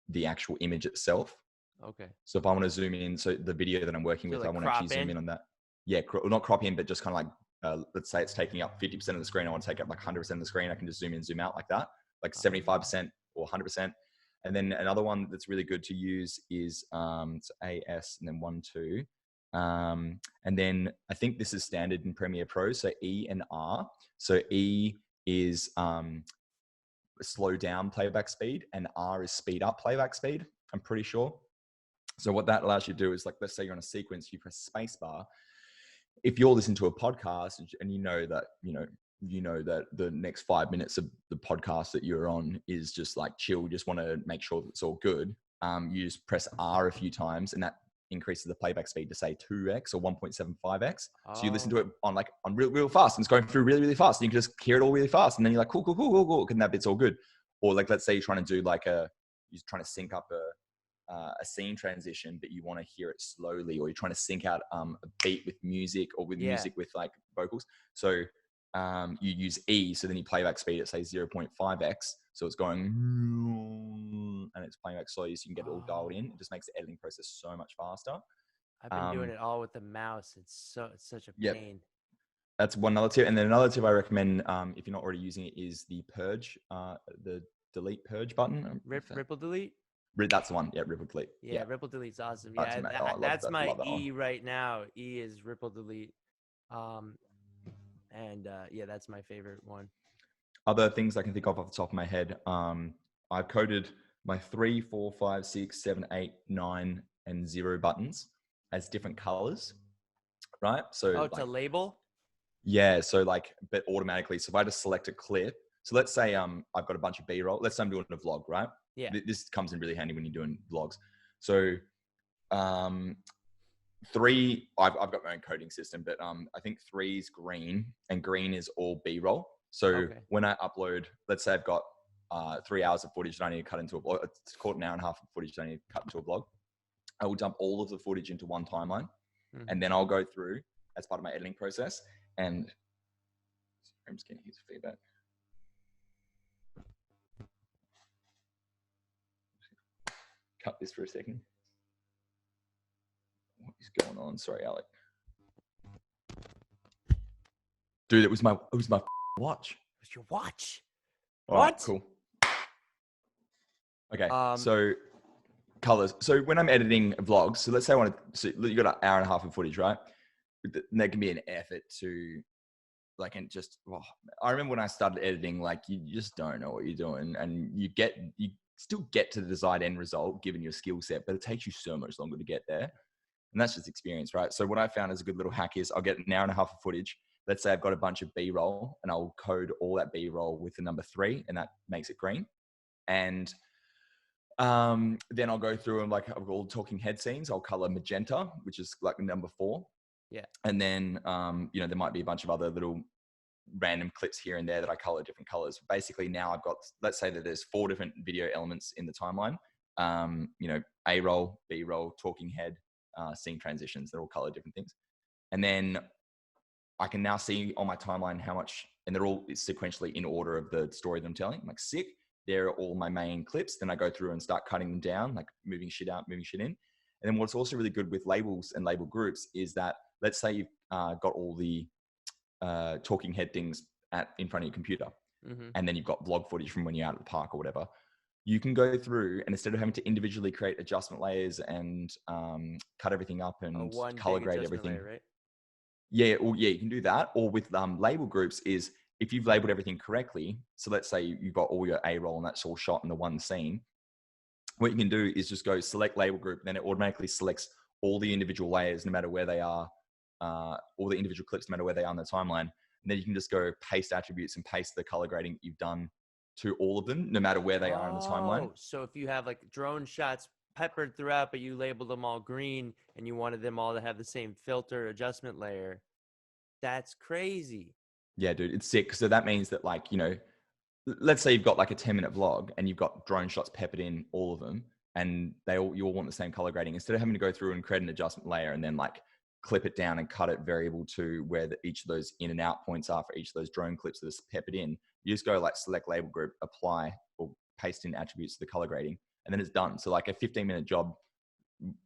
the actual image itself. Okay. So if I want to zoom in, so the video that I'm working with, like I want to actually zoom in on that. Yeah, not crop in, but just kind of like, let's say it's taking up 50% of the screen. I want to take up like 100% of the screen. I can just zoom in, zoom out like that, like 75% or 100%. And then another one that's really good to use is it's A, S, and then 1, 2. And then I think this is standard in Premiere Pro. So E and R. So E is slow down playback speed, and R is speed up playback speed, I'm pretty sure. So what that allows you to do is, like, let's say you're on a sequence, you press spacebar. If you're listening to a podcast and you know that the next 5 minutes of the podcast that you're on is just like chill, you just want to make sure that it's all good. You just press R a few times, and that increases the playback speed to say 2x or 1.75x. So you listen to it on real fast, and it's going through really, really fast. And you can just hear it all really fast, and then you're like, cool, and that bit's all good. Or like, let's say you're trying to do you're trying to sync up a scene transition, but you want to hear it slowly, or you're trying to sync out a beat with music, or with music with like vocals. So you use E, so then you playback speed at say 0.5x, so it's going and it's playing back slowly, so you can get it all dialed in. It just makes the editing process so much faster. I've been doing it all with the mouse. It's such a pain. That's one other tip. And then another tip I recommend, if you're not already using it, is the purge, the delete purge button. Ripple delete. That's the one. Yeah, ripple delete. Yeah, ripple delete's awesome. Yeah, that's my E right now. E is ripple delete. Yeah, that's my favorite one. Other things I can think of off the top of my head, I've coded my 3, 4, 5, 6, 7, 8, 9, and 0 buttons as different colors, right? So to label? Yeah, so but automatically. So if I just select a clip, so let's say I've got a bunch of B-roll. Let's say I'm doing a vlog, right? Yeah. This comes in really handy when you're doing vlogs. So 3, I've got my own coding system, but I think 3 is green, and green is all B-roll. So when I upload, let's say I've got 3 hours of footage that I need to cut into a blog. It's called an hour and a half of footage that I need to cut into a blog. I will dump all of the footage into one timeline, and then I'll go through as part of my editing process. And I'm just getting his feedback. Cut this for a second. What is going on? Sorry, Alec. Dude, it was my watch. It was your watch? All right, cool. Okay, so colors. So when I'm editing vlogs, so let's say you got an hour and a half of footage, right? There can be an effort to I remember when I started editing, you just don't know what you're doing, and you still get to the desired end result given your skill set, but it takes you so much longer to get there. And that's just experience, right? So what I found as a good little hack is I'll get an hour and a half of footage. Let's say I've got a bunch of B-roll, and I'll code all that B-roll with the number 3, and that makes it green. And then I'll go through and I've got all talking head scenes. I'll color magenta, which is like number 4. Yeah. And then, there might be a bunch of other little random clips here and there that I color different colors. Basically now I've got, let's say that there's 4 different video elements in the timeline. A-roll, B-roll, talking head, scene transitions. They're all colored different things. And then I can now see on my timeline how much, and they're all sequentially in order of the story that I'm telling. I'm like, sick. They're all my main clips. Then I go through and start cutting them down, like moving shit out, moving shit in. And then what's also really good with labels and label groups is that, let's say you've got all the talking head things in front of your computer, and then you've got vlog footage from when you're out at the park or whatever. You can go through, and instead of having to individually create adjustment layers and cut everything up and color grade everything, layer, right? Yeah, you can do that. Or with label groups is, if you've labeled everything correctly, so let's say you've got all your A-roll and that's all shot in the one scene, what you can do is just go select label group, then it automatically selects all the individual layers no matter where they are, all the individual clips no matter where they are on the timeline. And then you can just go paste attributes and paste the color grading that you've done to all of them, no matter where they are in the timeline. Oh, so if you have like drone shots peppered throughout, but you labeled them all green and you wanted them all to have the same filter adjustment layer, that's crazy. Yeah, dude, it's sick. So that means that, like, let's say you've got like a 10-minute vlog and you've got drone shots peppered in all of them, and you all want the same color grading. Instead of having to go through and create an adjustment layer and then like clip it down and cut it variable to where each of those in and out points are for each of those drone clips that are peppered in, you just go like select label group, apply, or paste in attributes to the color grading, and then it's done. So like a 15-minute job,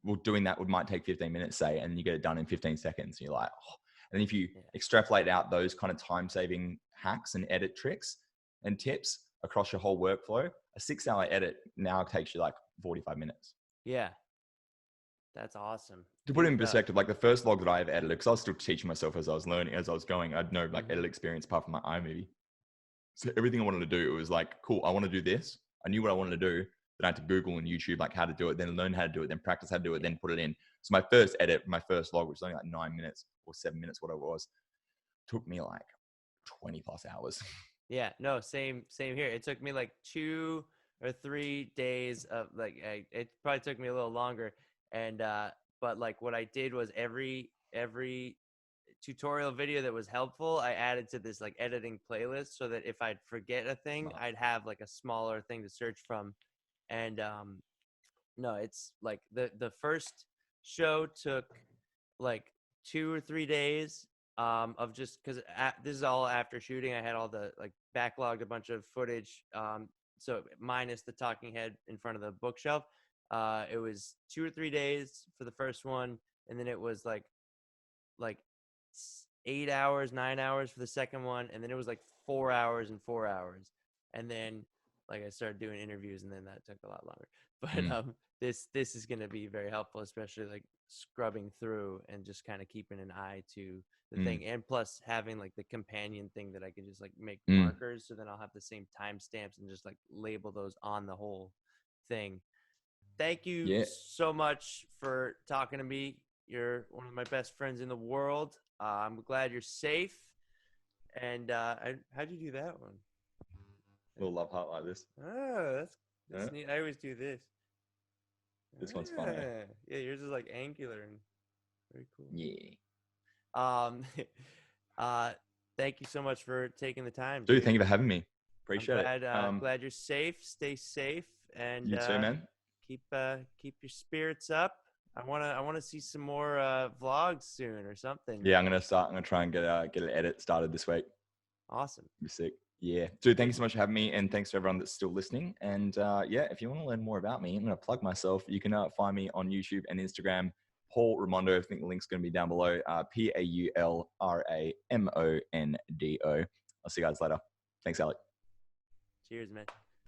well, doing that might take 15 minutes, say, and you get it done in 15 seconds. And you're like, oh. And if you extrapolate out those kind of time-saving hacks and edit tricks and tips across your whole workflow, a 6-hour edit now takes you like 45 minutes. Yeah. That's awesome. To put it in perspective, like the first vlog that I ever edited, because I was still teaching myself as I was learning, as I was going, I'd no like edit experience apart from my iMovie. So everything I wanted to do, it was like, cool, I want to do this. I knew what I wanted to do. Then I had to Google and YouTube like how to do it, then learn how to do it, then practice how to do it, then put it in. So my first edit, my first vlog, which was only like 9 minutes or 7 minutes, whatever it was, took me like 20 plus hours. Yeah, no, same here. It took me like 2 or 3 days of like, it probably took me a little longer. And, but like what I did was every tutorial video that was helpful, I added to this like editing playlist so that if I'd forget a thing, I'd have like a smaller thing to search from. And, no, it's like the first show took like 2 or 3 days of just because this is all after shooting. I had all the like backlogged a bunch of footage, so minus the talking head in front of the bookshelf. It was 2 or 3 days for the first one, and then it was like 8 hours, 9 hours for the second one, and then it was like 4 hours and 4 hours, and then like I started doing interviews, and then that took a lot longer. But this is going to be very helpful, especially like scrubbing through and just kind of keeping an eye to the thing, and plus having like the companion thing that I can just like make markers, so then I'll have the same timestamps and just like label those on the whole thing. Thank you so much for talking to me. You're one of my best friends in the world. I'm glad you're safe. And how'd you do that one? Little love heart like this. Oh, that's neat. I always do this. This one's fun. Yeah, yours is like angular and very cool. Yeah. Thank you so much for taking the time. Dude, thank you for having me. Appreciate it. I'm glad you're safe. Stay safe, and you too, man. Keep your spirits up. I wanna see some more vlogs soon or something. Yeah, I'm gonna try and get an edit started this week. Awesome. Be sick. Yeah, dude, thank you so much for having me, and thanks to everyone that's still listening. And yeah, if you want to learn more about me, I'm gonna plug myself. You can find me on YouTube and Instagram, Paul Ramondo. I think the link's gonna be down below. PaulRamondo. I'll see you guys later. Thanks, Alec. Cheers, man.